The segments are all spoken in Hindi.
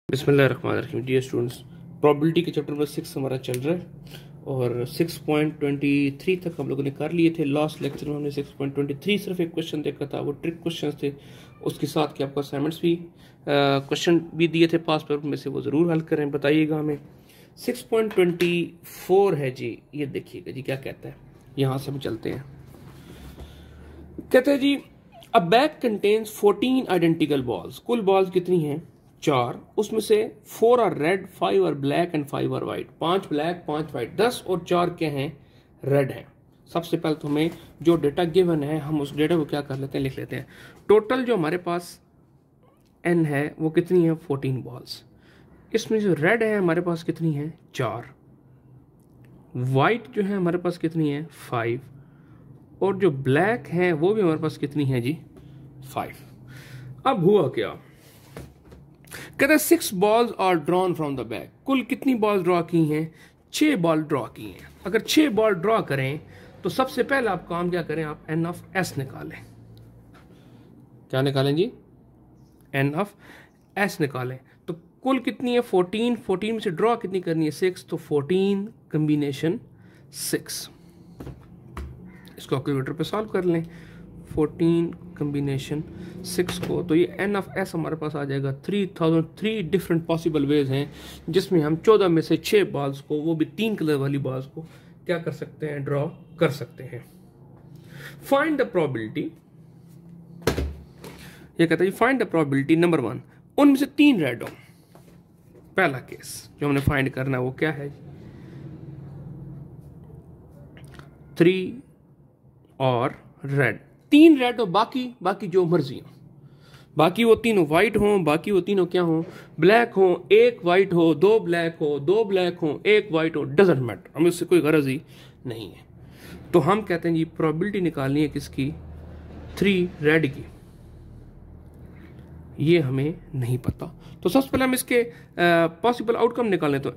बिस्मिल्लाहिर्रहमानिर्रहीम। डियर स्टूडेंट्स, प्रोबेबिलिटी के चैप्टर नंबर 6 हमारा चल रहा है और 6.23 तक हम लोगों ने कर लिए थे। लास्ट लेक्चर में हमने 6.23 सिर्फ एक क्वेश्चन देखा था, वो ट्रिक क्वेश्चन थे। उसके साथ के आपको असाइनमेंट्स भी क्वेश्चन भी दिए थे पास पेपर में से, वो ज़रूर हल करें, बताइएगा हमें। 6.24 है जी, ये देखिएगा जी क्या कहता है। यहाँ से हम चलते हैं। कहते हैं जी, a bag contains 14 identical balls. कुल बॉल्स कितनी हैं? 4। उसमें से 4 are red, 5 are black and 5 are white. 5 black 5 white, 10 और 4 क्या हैं? रेड हैं। सबसे पहले तो हमें जो डेटा गिवन है हम उस डेटा को क्या कर लेते हैं, लिख लेते हैं। टोटल जो हमारे पास n है वो कितनी है? 14 बॉल्स। इसमें जो रेड है हमारे पास कितनी है? 4। वाइट जो है हमारे पास कितनी है? 5। और जो ब्लैक है वो भी हमारे पास कितनी है जी? 5। अब हुआ क्या? कहते हैं 6 balls are drawn from the bag. कुल कितनी बॉल ड्रॉ की हैं? 6 बॉल ड्रॉ की हैं। अगर 6 बॉल ड्रॉ करें तो सबसे पहले आप काम क्या करें? आप n ऑफ s निकालें। क्या निकालें जी? n ऑफ s निकालें। तो कुल कितनी है? 14। 14 में से ड्रॉ कितनी करनी है? 6। तो 14 कॉम्बिनेशन 6। इसको कैलकुलेटर पे सॉल्व कर लें। 14 कॉम्बिनेशन 6 को, तो ये n ऑफ s हमारे पास आ जाएगा 3003 डिफरेंट पॉसिबल वेज हैं जिसमें हम 14 में से 6 बॉल्स को, वो भी 3 कलर वाली बॉल्स को क्या कर सकते हैं? ड्रॉ कर सकते हैं। Find the probability. ये कहता है फाइंड द प्रोबेबिलिटी नंबर 1, उनमें से 3 रेड हो। पहला केस जो हमने फाइंड करना है वो क्या है? 3 और रेड, 3 रेड हो, बाकी जो मर्जी हो, बाकी वो तीनों व्हाइट हो, बाकी वो तीनों क्या हो? ब्लैक हो। 1 व्हाइट हो, 2 ब्लैक हो, 2 ब्लैक हो, 1 व्हाइट हो, डजेंट मैटर, हमें उससे कोई गरज ही नहीं है। तो हम कहते हैं जी प्रोबेबिलिटी निकालनी है किसकी? 3 रेड की। ये हमें नहीं पता, तो सबसे पहले हम इसके पॉसिबल आउटकम निकालें। तो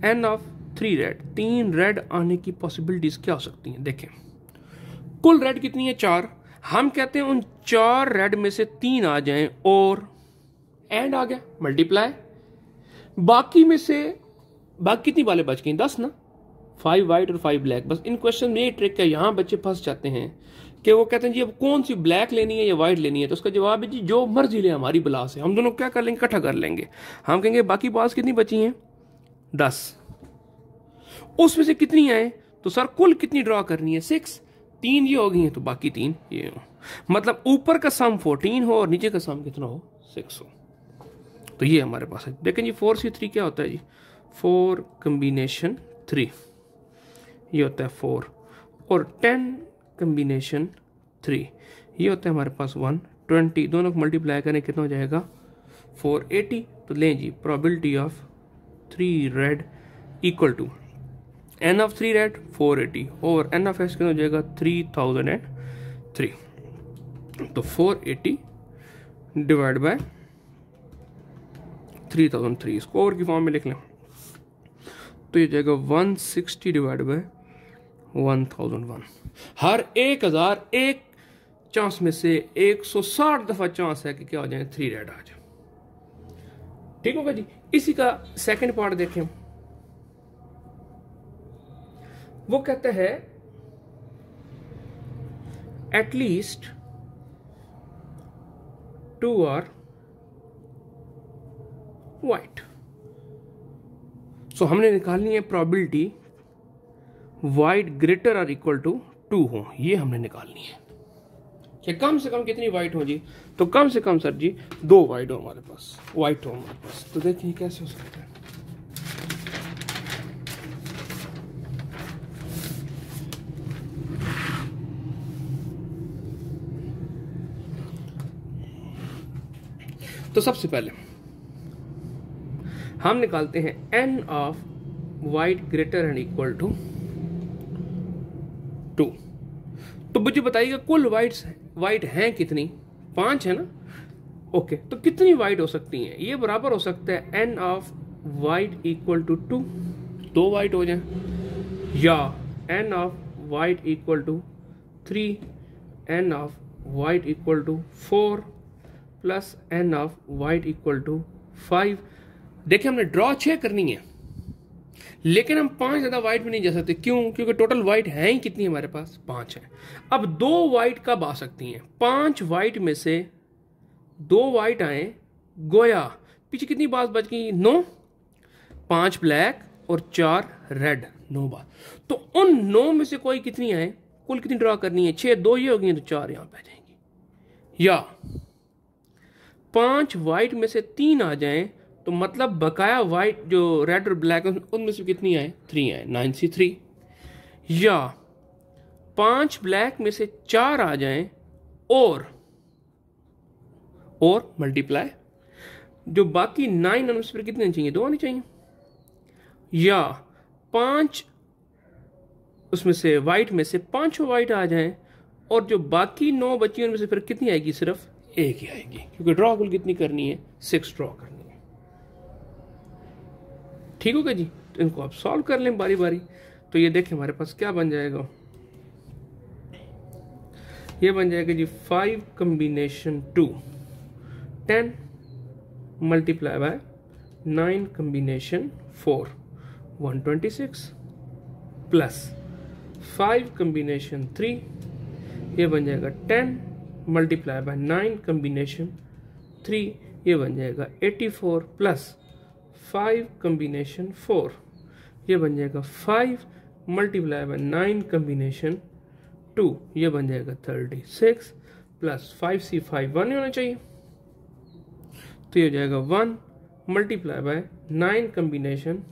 n ऑफ 3 रेड, 3 रेड आने की पॉसिबिलिटीज क्या हो सकती हैं? देखें, कुल रेड कितनी है? 4। हम कहते हैं उन 4 रेड में से 3 आ जाएं और एंड आ गया, मल्टीप्लाई। बाकी में से बाकी कितनी वाले बच गई? 10 ना। 5 वाइट और 5 ब्लैक। बस इन क्वेश्चन में ये ट्रिक है, यहां बच्चे फंस जाते हैं कि वो कहते हैं जी अब कौन सी ब्लैक लेनी है या व्हाइट लेनी है। तो उसका जवाब है जी जो मर्जी ले, हमारी बला से। हम दोनों क्या कर लेंगे? इकट्ठा कर लेंगे। हम कहेंगे बाकी बॉल्स कितनी बची हैं? 10। उसमें से कितनी आए? तो सर कुल कितनी ड्रॉ करनी है? 6। 3 ये हो गई हैं तो बाकी 3 ये हो। मतलब ऊपर का सम 14 हो और नीचे का सम कितना हो? 6 हो। तो ये हमारे पास है। देखें जी 4C3 क्या होता है जी? 4 कॉम्बिनेशन 3, ये होता है 4। और 10 कॉम्बिनेशन 3, ये होता है हमारे पास 120। दोनों को मल्टीप्लाई करें कितना हो जाएगा? 480। तो लें जी probability of 3 red equal to n of 3 red 480 और n ऑफ s कितना हो जाएगा? 3003। तो 480 डिवाइड बाय 3003, इसको और की फॉर्म में लिख लें तो ये जाएगा 160 डिवाइड बाय 1001। हर 1000 एक चांस में से 160 दफा चांस है कि क्या हो जाए? 3 रेड आ जाए। ठीक होगा जी। इसी का सेकंड पार्ट देखें। वो कहता है एटलीस्ट 2 आर व्हाइट। सो हमने निकालनी है प्रोबेबिलिटी व्हाइट ग्रेटर और इक्वल टू 2 हो। ये हमने निकालनी है कि कम से कम कितनी व्हाइट हो जी? तो कम से कम सर जी 2 व्हाइट हो हमारे पास, व्हाइट हो हमारे पास। तो देखिए कैसे हो सकता है। तो सबसे पहले हम निकालते हैं n of white greater and equal to 2। तो मुझे बताइएगा कुल वाइट हैं कितनी? 5 है ना। ओके, तो कितनी वाइट हो सकती हैं? ये बराबर हो सकता है n of white equal to 2, 2 white हो जाए, या n of white equal to 3, n of white equal to 4 plus n of white equal to 5, देखिए हमने ड्रॉ 6 करनी है, लेकिन हम 5 ज्यादा वाइट में नहीं जा सकते। क्यों? क्योंकि टोटल वाइट है ही कितनी हमारे पास? 5 है। अब 2 वाइट कब आ सकती हैं? 5 वाइट में से 2 वाइट आए, गोया पीछे कितनी बात बच गई? 9। 5 ब्लैक और 4 रेड, 9 बात। तो उन 9 में से कोई कितनी आए, कुल कितनी ड्रॉ करनी है? 6, 2 ये हो गई तो 4 यहां पे आ जाएंगी। या 5 वाइट में से 3 आ जाएं, तो मतलब बकाया वाइट जो रेड और ब्लैक उनमें से कितनी आए? 3 आए, 9C3। या 5 ब्लैक में से 4 आ जाएं और मल्टीप्लाई, जो बाकी 9 उनमें से फिर कितने चाहिए? 2 आने चाहिए। या 5 उसमें से वाइट में से 5 वाइट आ जाएं और जो बाकी 9 बची उनमें से फिर कितनी आएगी? सिर्फ 1 ही आएगी, क्योंकि ड्रॉ कुल कितनी करनी है? 6 ड्रॉ करनी है। ठीक होगा जी? तो इनको आप सॉल्व कर लें बारी बारी। तो ये देखें हमारे पास क्या बन जाएगा, ये बन जाएगा जी 5 combination 2 10 multiply by 9 combination 4 126 plus 5 combination 3, ये बन जाएगा 10 मल्टीप्लाई बाय 9 कॉम्बिनेशन 3, ये बन जाएगा 84 प्लस 5 कॉम्बिनेशन 4, ये बन जाएगा 5 मल्टीप्लाई बाय 9 कॉम्बिनेशन 2, ये बन जाएगा 36 प्लस 5C5 1 होना चाहिए, तो ये हो जाएगा 1 मल्टीप्लाई बाय 9 कॉम्बिनेशन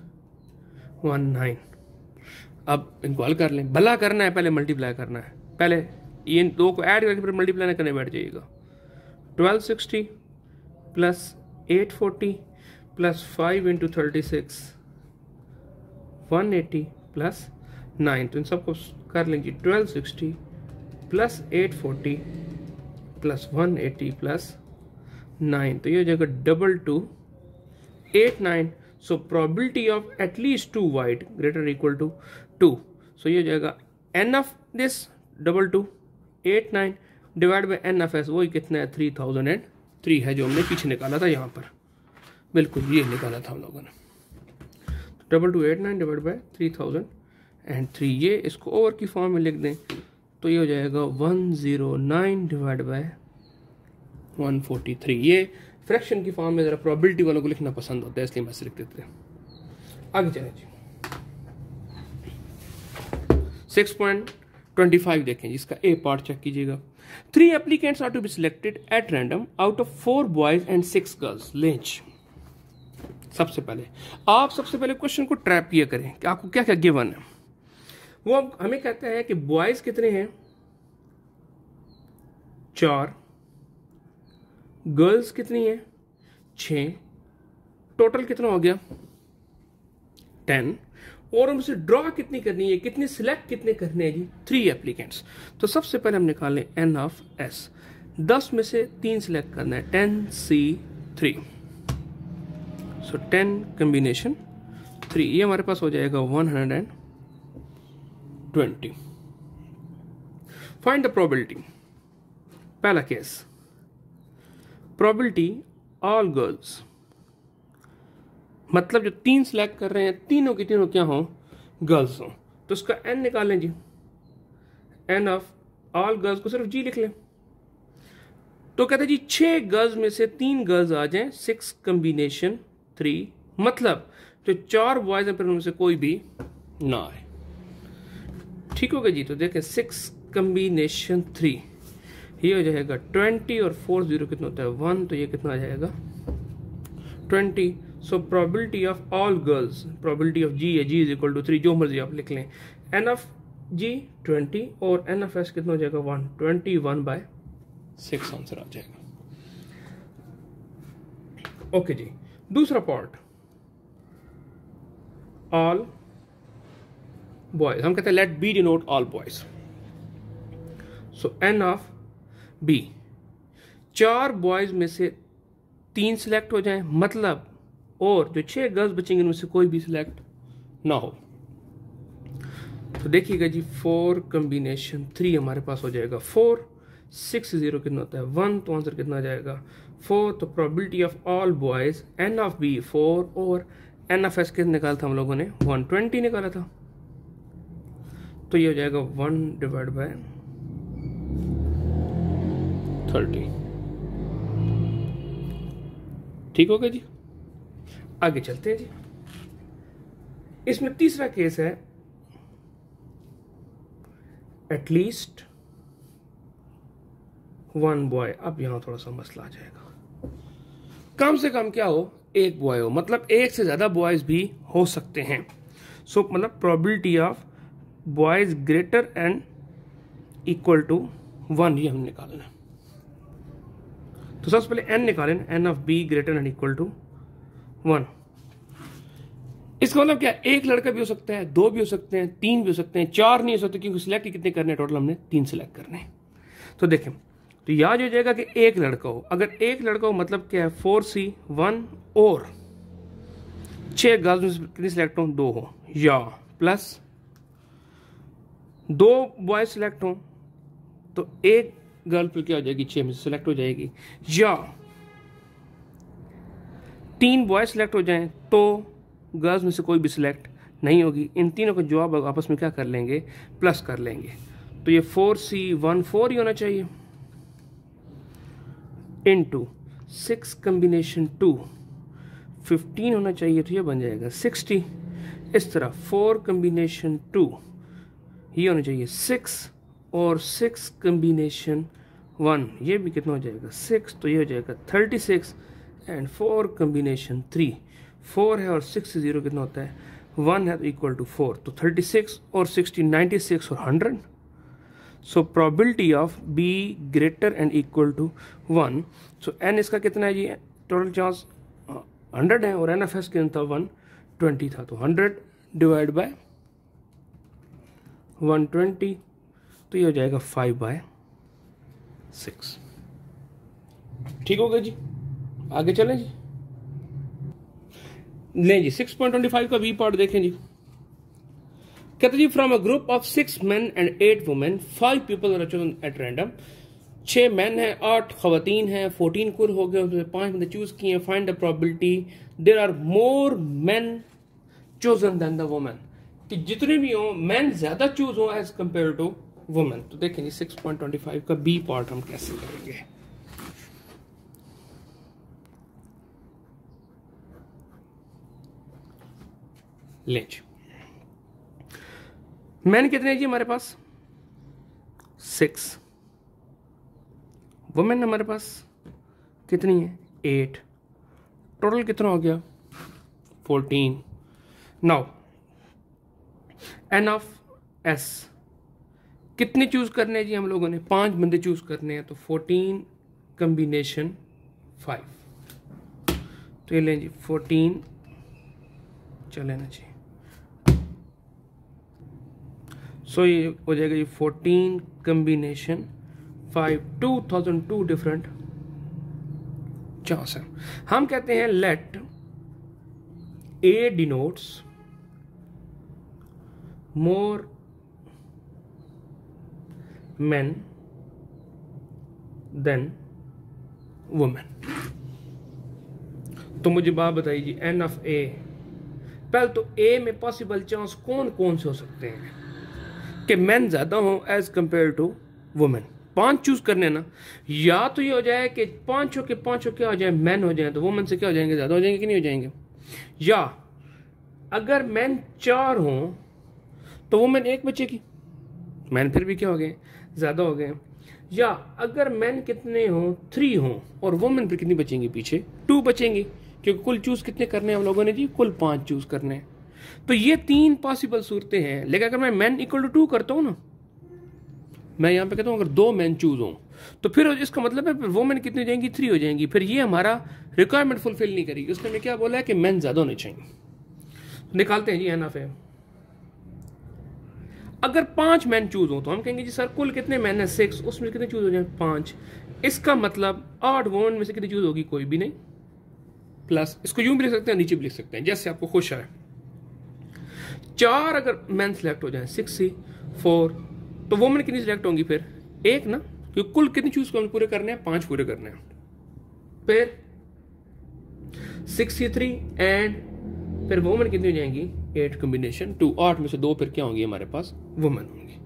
19। अब इनको हल कर लें। भला करना है पहले मल्टीप्लाई करना है, पहले ये दो को ऐड करके फिर मल्टीप्लाई करने बैठ जाइएगा। 1260 प्लस 840 प्लस 5 इंटू 36 180 प्लस 9, तो इन सबको कर लेंगे। 1260 प्लस 840 प्लस 180 प्लस 9, तो ये हो जाएगा 2289। So probability of at least 2 white greater equal to 2, so ये हो जाएगा n of this 2289 divide by n of S, वही कितना है? 3003 है, जो हमने पीछे निकाला था यहाँ पर। बिल्कुल ये निकाला था हम लोगों ने। 2289 डिवाइड बाई 3003, ये इसको ओवर की फॉर्म में लिख दें तो ये हो जाएगा 109 डिवाइड बाई 143। ये फ्रैक्शन की फॉर्म में जरा प्रोबेबिलिटी वालों को लिखना पसंद होता है, इसलिए मैं लिख देते हैं। आगे चलें जी। 6.25 देखें जिसका ए पार्ट चेक कीजिएगा। 3 applicants are to be selected at random out of 4 boys and 6 girls. लेंच सबसे पहले आप क्वेश्चन को ट्रैप ये करें कि आपको क्या क्या गिवन है। वो अब हमें कहता है कि बॉयज कितने हैं? 4, गर्ल्स कितनी है? 6, टोटल कितना हो गया? 10, और हमसे ड्रॉ कितनी करनी है, कितने सिलेक्ट कितने करने हैं जी? 3 एप्लीकेंट्स। तो सबसे पहले हम निकालें एन ऑफ एस। 10 में से 3 सिलेक्ट करना है, 10C3, सो 10 कॉम्बिनेशन 3, ये हमारे पास हो जाएगा 120। Find the probability. पहला केस, प्रोबेबिलिटी ऑल गर्ल्स, मतलब जो 3 सिलेक्ट कर रहे हैं तीनों की तीनों क्या हो? गर्ल्स हो। तो उसका एन निकालें जी। एन ऑफ ऑल गर्ल्स को सिर्फ जी लिख लें। तो कहते हैं जी 6 गर्ल्स में से 3 गर्ल्स आ जाएं, 6 कॉम्बिनेशन 3, मतलब जो 4 बॉयज हैं फिर उनमें से कोई भी ना आए। ठीक हो गया जी? तो देखें 6 कॉम्बिनेशन 3, ये हो जाएगा 20 और 4 0 कितना होता है? 1, तो ये कितना आ जाएगा? 20। So probability of all girls, probability of G है, जी इज इक्वल टू 3, जो मर्जी आप लिख लें। एन ऑफ जी 20 और एन ऑफ एस कितना हो जाएगा? 1, 21/6 आंसर आ जाएगा। ओके जी। दूसरा पार्ट, ऑल बॉयज, हम कहते हैं let B denote all boys. So n of B, 4 boys में से 3 सिलेक्ट हो जाएं, मतलब और जो 6 गर्ल्स बचेंगे उनमें से कोई भी सिलेक्ट ना हो। तो देखिएगा जी 4 कॉम्बिनेशन 3 हमारे पास हो जाएगा 4, 6 0 कितना होता है? 1, तो आंसर कितना आ जाएगा? 4, तो probability of all boys n of B 4 और एन ऑफ एस कितना निकाला था हम लोगों ने 120 निकाला था, तो ये हो जाएगा 1 डिवाइड बाय 30। ठीक हो गया जी। आगे चलते हैं जी। इसमें तीसरा केस है एटलीस्ट 1 बॉय। अब यहां थोड़ा सा मसला आ जाएगा, कम से कम क्या हो, एक बॉय हो, मतलब एक से ज्यादा बॉयज भी हो सकते हैं। सो मतलब probability of boys greater and equal to 1 ये हम निकालना है। तो सबसे पहले n निकालें, n of b greater and equal to 1। इसका मतलब क्या, एक लड़का भी हो सकता है, 2 भी हो सकते हैं, 3 भी हो सकते हैं, 4 नहीं हो सकते, क्योंकि सिलेक्ट कितने करने, टोटल हमने 3 सिलेक्ट करने हैं। तो देखें, तो याद हो जाएगा कि एक लड़का हो, अगर एक लड़का हो मतलब क्या है 4C 1 और 6 गर्ल्स में कितनी सिलेक्ट हो, 2 हो, या प्लस 2 बॉय सिलेक्ट हो तो एक गर्ल फिर क्या हो जाएगी 6 में से सिलेक्ट हो जाएगी, या 3 बॉय सिलेक्ट हो जाएं तो गर्ल्स में से कोई भी सिलेक्ट नहीं होगी। इन तीनों का जवाब आपस में क्या कर लेंगे, प्लस कर लेंगे। तो ये 4C 1 4 ही होना चाहिए इनटू 6 कॉम्बिनेशन 2 15 होना चाहिए, तो ये बन जाएगा 60। इस तरह 4 कॉम्बिनेशन 2 ये होना चाहिए 6 और 6 कॉम्बिनेशन 1 ये भी कितना हो जाएगा 6, तो ये हो जाएगा 36 एंड 4 कॉम्बिनेशन 3 4 है और 6 से 0 कितना होता है 1 है, तो इक्वल टू 4, तो 36 और 60 96 और 100। So probability of B greater and equal to 1। So n इसका कितना है जी, टोटल चांस 100 है और एन एफ एस कितना था 120 था, तो 100 डिवाइड बाय 120, तो ये हो जाएगा 5/6। ठीक हो गया जी। आगे चलें जी, लें जी 6.25 का बी पार्ट देखें जी। कहते जी from a group of 6 men and 8 women 5 people are chosen at random। 6 man हैं, 8 खवातीन हैं, 14 कुल हो गए, उसमें 5 बंदे चूज किए हैं। Find the probability there are more men chosen than the women, कि जितने भी हो मैन ज्यादा चूज हो एज कंपेयर टू वुमेन। तो देखें जी 6.25 का बी पार्ट हम कैसे करेंगे। ले जी, मैन कितने जी हमारे पास 6, वुमेन हमारे पास कितनी है 8, टोटल कितना हो गया 14। नाउ एन ऑफ एस कितने चूज करने हैं जी हम लोगों ने, 5 बंदे चूज करने हैं, तो 14 कॉम्बिनेशन 5, तो ये लें जी 14 चले ना जी। सो ये हो जाएगा ये 14 कॉम्बिनेशन 5, 2002 डिफरेंट चांस है। हम कहते हैं लेट ए डिनोट्स मोर men देन वुमेन। तो मुझे बात बताइए जी एन ऑफ ए, पहले तो ए में पॉसिबल चांस कौन कौन से हो सकते हैं कि मैन ज्यादा हो as compare to women. 5 choose करने ना, या तो ये हो जाए कि 5 के 5 क्या हो जाए मैन हो जाए, तो वुमेन से क्या हो जाएंगे ज्यादा हो जाएंगे कि नहीं हो जाएंगे, या अगर मैन 4 हो तो वुमेन 1 बचेगी, मैन फिर भी क्या हो गए ज्यादा हो गए, या अगर मैन कितने हो 3 हो और वुमेन फिर कितनी बचेंगी पीछे 2 बचेंगी, क्योंकि कुल चूज कितने करने हैं हम लोगों ने जी, कुल 5 चूज करने हैं। तो ये 3 पॉसिबल सूरतें हैं। लेकिन अगर मैं मैन इक्वल टू 2 करता हूं ना, मैं यहां पे कहता हूं अगर 2 मैन चूज हो तो फिर इसका मतलब है वुमेन कितनी हो जाएंगी 3 हो जाएंगी, फिर ये हमारा रिक्वायरमेंट फुलफिल नहीं करेगी। उसने हमें क्या बोला है कि मैन ज्यादा होने चाहिए। निकालते हैं जी एन ऑफ ए। अगर 5 मैन चूज हो तो हम कहेंगे जी सर कुल कितने मैन है 6, उसमें कितने चूज हो जाए 5, इसका मतलब 8 वुमेन में से कितनी चूज होगी, कोई भी नहीं, प्लस इसको यूं भी लिख सकते हैं नीचे भी लिख सकते हैं जैसे आपको खुश आए। 4 अगर मैन सिलेक्ट हो जाए 6 से 4, तो वुमेन कितनी सिलेक्ट होंगी फिर 1 ना, क्योंकि कुल कितनी चूज पूरे करने हैं 5 पूरे करने हैं। फिर 63 एंड फिर वुमेन कितनी हो जाएंगी 8 कॉम्बिनेशन 2, 8 में से 2 फिर क्या होंगी हमारे पास वुमेन होंगी।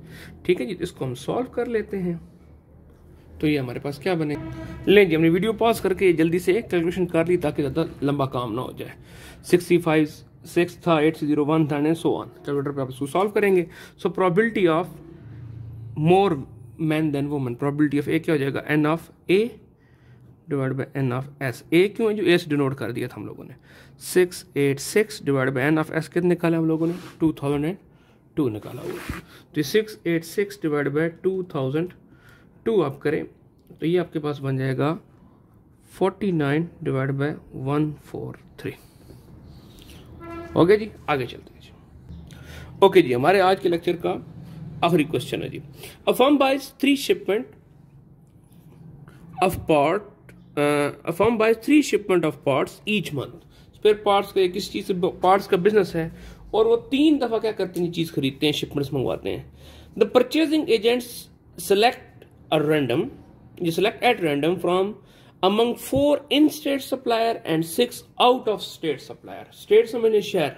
ठीक है जी, तो इसको हम सॉल्व कर लेते हैं। तो ये हमारे पास क्या बने, लें जी हमने वीडियो पॉज करके जल्दी से कैलकुलेशन कर ली ताकि ज़्यादा लंबा काम ना हो जाए। 65 6 था, 801 था एंड सो ऑन। कैलकुलेटर पे आप इसको सॉल्व करेंगे। So probability of more man than women, probability of A क्या हो जाएगा n of a divide by n of s। a क्यों है, जो a से डिनोट कर दिया था हम लोगों ने। 686 divide by n of s कितने निकाला हम लोगों ने 2002 निकाला हुआ। तो 686 डिवाइड बाई 2002 आप करें तो ये आपके पास बन जाएगा 49 डिवाइड बाई 143। ओके जी, आगे चलते हैं जी। ओके जी, हमारे आज के लेक्चर का आखिरी क्वेश्चन है जी। A firm buys 3 shipment of parts each month. Spare parts का किस चीज से पार्ट्स का बिजनेस है और वो 3 दफा क्या करते हैं, चीज खरीदते हैं, शिपमेंट्स मंगवाते हैं। The purchasing agents select at random from among 4 in-state supplier and 6 out-of-state supplier। State समझने शहर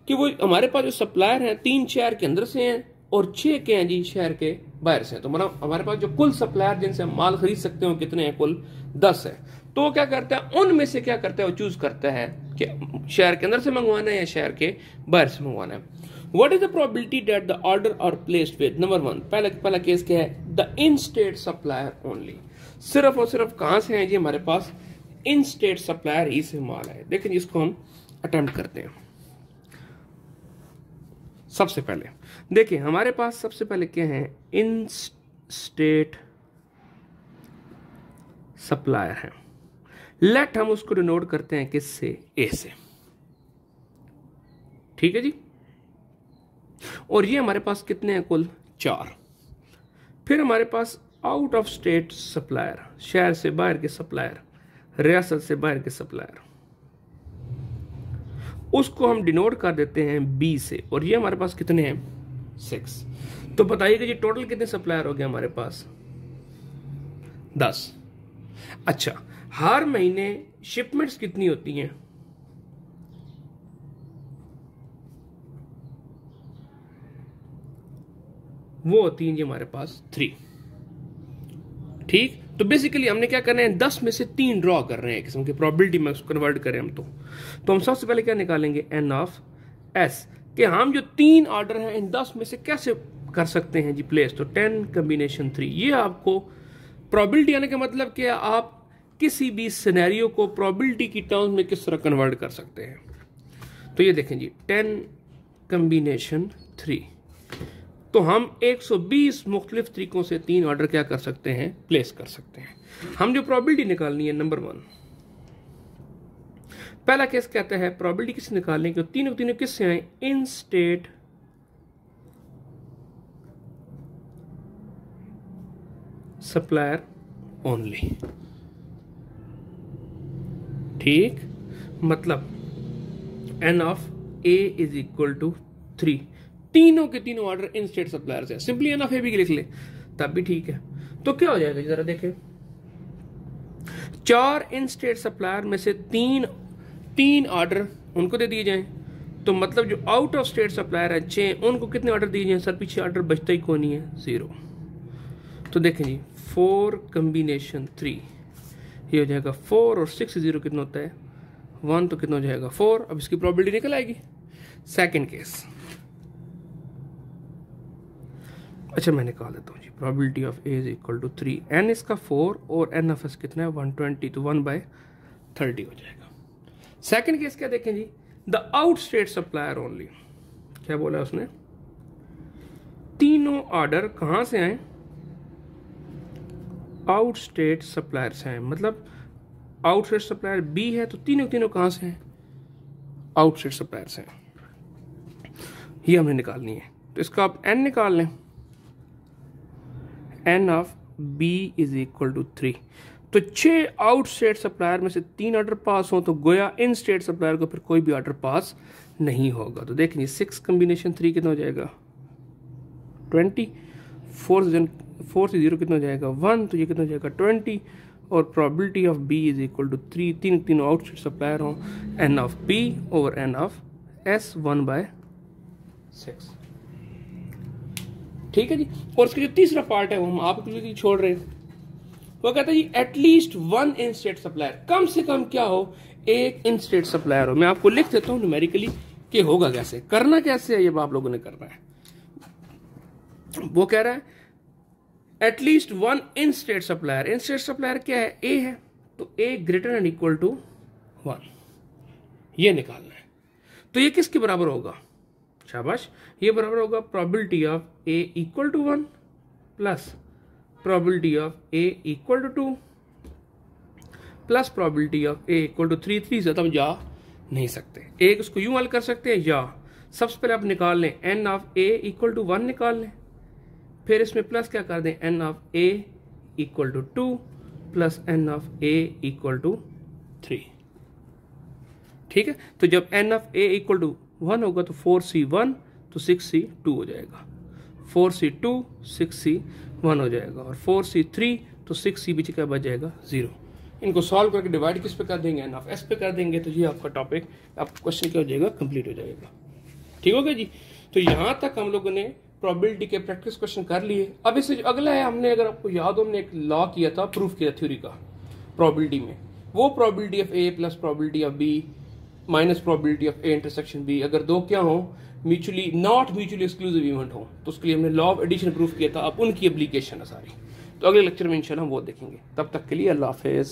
कि वो हमारे पास जो सप्लायर हैं 3 शहर के अंदर से हैं और 6 के हैं जी शहर के बाहर से हैं। तो मतलब हमारे पास जो कुल सप्लायर जिनसे हम माल खरीद सकते हो कितने हैं, कुल 10 है। तो वो क्या करता है, उनमें से क्या करता है, वो चूज करता है कि शहर के अंदर से मंगवाना है या शहर के बाहर से मंगवाना है। What is the probability that the order are placed with? Number 1 पहला केस क्या है, the in state supplier only. सिर्फ और सिर्फ कहां से है जी, हमारे पास इन स्टेट सप्लायर ही से माल है। देखिए इसको हम अटेम्प्ट करते हैं। सबसे पहले देखिए हमारे पास सबसे पहले क्या है, इन स्टेट सप्लायर है। लेट हम उसको डिनोट करते हैं किससे, ए से। ठीक है जी, और ये हमारे पास कितने हैं, कुल 4। फिर हमारे pass out of state supplier, शहर से बाहर के सप्लायर, रियासत से बाहर के सप्लायर, उसको हम डिनोट कर देते हैं बी से। और ये हमारे पास कितने हैं, 6। तो बताइएगा जी टोटल कितने सप्लायर हो गए हमारे पास, 10। अच्छा, हर महीने शिपमेंट्स कितनी होती हैं, वो होती है जी हमारे पास 3। ठीक, तो बेसिकली हमने क्या करना है, 10 में से 3 ड्रॉ कर रहे हैं किस्म की प्रोबेबिलिटी में कन्वर्ट करें हम तो हम सबसे पहले क्या निकालेंगे, n ऑफ s, कि हम जो 3 ऑर्डर हैं इन 10 में से कैसे कर सकते हैं जी प्लेस। तो 10 कॉम्बिनेशन 3, ये आपको प्रोबेबिलिटी आने का मतलब कि आप किसी भी सिनेरियो को प्रोबेबिलिटी की टर्म्स में किस तरह कन्वर्ट कर सकते हैं। तो ये देखें जी 10 कॉम्बिनेशन 3, तो हम 120 मुख्तलिफ तरीकों से 3 ऑर्डर क्या कर सकते हैं, प्लेस कर सकते हैं। हम जो प्रोबेबिलिटी निकालनी है, नंबर 1 पहला केस कहता है प्रोबेबिलिटी किससे निकालने की, तीनों तीनों किससे आए, इन स्टेट सप्लायर ओनली। ठीक, मतलब n of a is equal to 3, तीनों के तीनों ऑर्डर इन स्टेट सप्लायर से। सिंपली एन ऑफ ए भी लिख ले तब भी ठीक है। तो क्या हो जाएगा जरा देखें, 4 इन स्टेट सप्लायर में से 3 ऑर्डर उनको दे दिए जाएं, तो मतलब जो आउट ऑफ स्टेट सप्लायर है 6, उनको कितने ऑर्डर दिए जाएं, सर पीछे ऑर्डर बचता ही कोई नहीं है, 0। तो देखें जी 4 कॉम्बिनेशन 3, ये हो जाएगा 4 और 6 0 कितना होता है 1, तो कितना हो जाएगा 4। अब इसकी प्रोबेबिलिटी निकल आएगी। सेकंड केस, अच्छा मैं निकाल देता हूँ जी, probability of A is equal to 3, n इसका 4 और n ऑफ एस कितना है 120, तो 1/30 हो जाएगा। सेकंड केस क्या देखें जी, the out state supplier only. क्या बोला उसने, तीनों ऑर्डर कहां से आए, आउट स्टेट सप्लायर से आए। मतलब आउट स्टेट सप्लायर बी है, तो तीनों कहां से हैं, आउट स्टेट सप्लायर से हैं। ये हमें निकालनी है, तो इसका आप n निकाल लें, n of b is equal to 3। तो 6 आउट स्टेट सप्लायर में से 3 ऑर्डर पास हो, तो गोया इन स्टेट सप्लायर को फिर कोई भी ऑर्डर पास नहीं होगा। तो देखिए 6 कॉम्बिनेशन 3 कितना हो जाएगा 20, 4 से 0 कितना हो जाएगा 1, तो ये कितना हो जाएगा 20, और probability of B is equal to 3, तीनों आउटसाइड सप्लायर हों, n of P over n of S 1/6। ठीक है जी। और इसका जो तीसरा पार्ट है वो हम आपके लिए छोड़ रहे हैं, वो कहता है जी at least one in state supplier, कम से कम क्या हो, एक इन स्टेट सप्लायर हो। मैं आपको लिख देता हूं न्यूमेरिकली कि होगा कैसे, करना कैसे है, ये आप लोगों ने करना है। वो कह रहा है at least one in state supplier. In state supplier क्या है, ए है, तो ए ग्रेटर एंड इक्वल टू 1, ये निकालना है। तो ये किसके बराबर होगा, शाबाश, ये बराबर होगा probability of A equal to 1 plus probability of A equal to 2 plus probability of A equal to 3। 3 से तो हम जा नहीं सकते, एक उसको यूं हल कर सकते हैं, या सबसे पहले आप निकाल लें n of A equal to 1 निकाल लें, फिर इसमें प्लस क्या कर दें, n of A equal to 2 plus n of A equal to 3। ठीक है, तो जब n of A equal to 1 होगा तो 4c1 तो 6c2 हो जाएगा, 4c2 6c1 हो जाएगा, और 4c3 तो 6c बीच क्या बच जाएगा 0। इनको सॉल्व करके डिवाइड किस पे कर देंगे, एन ऑफ एस पे कर देंगे, तो ये आपका टॉपिक, आपका क्वेश्चन क्या हो जाएगा, कंप्लीट हो जाएगा। ठीक हो गया जी। तो यहां तक हम लोगों ने प्रोबेबिलिटी के प्रैक्टिस क्वेश्चन कर लिए। अब इससे जो अगला है, हमने अगर आपको याद हो, हमने एक लॉ किया था, प्रूफ किया थ्योरी का प्रोबेबिलिटी में, वो probability of A plus probability of B minus probability of A intersection B, अगर दो क्या हो, mutually not mutually exclusive event हो, तो उसके लिए हमने लॉ ऑफ एडिशन प्रूफ किया था। अब उनकी एप्लीकेशन है सारी, तो अगले लेक्चर में इंशाल्लाह हम वो देखेंगे। तब तक के लिए अल्लाह हाफिज़।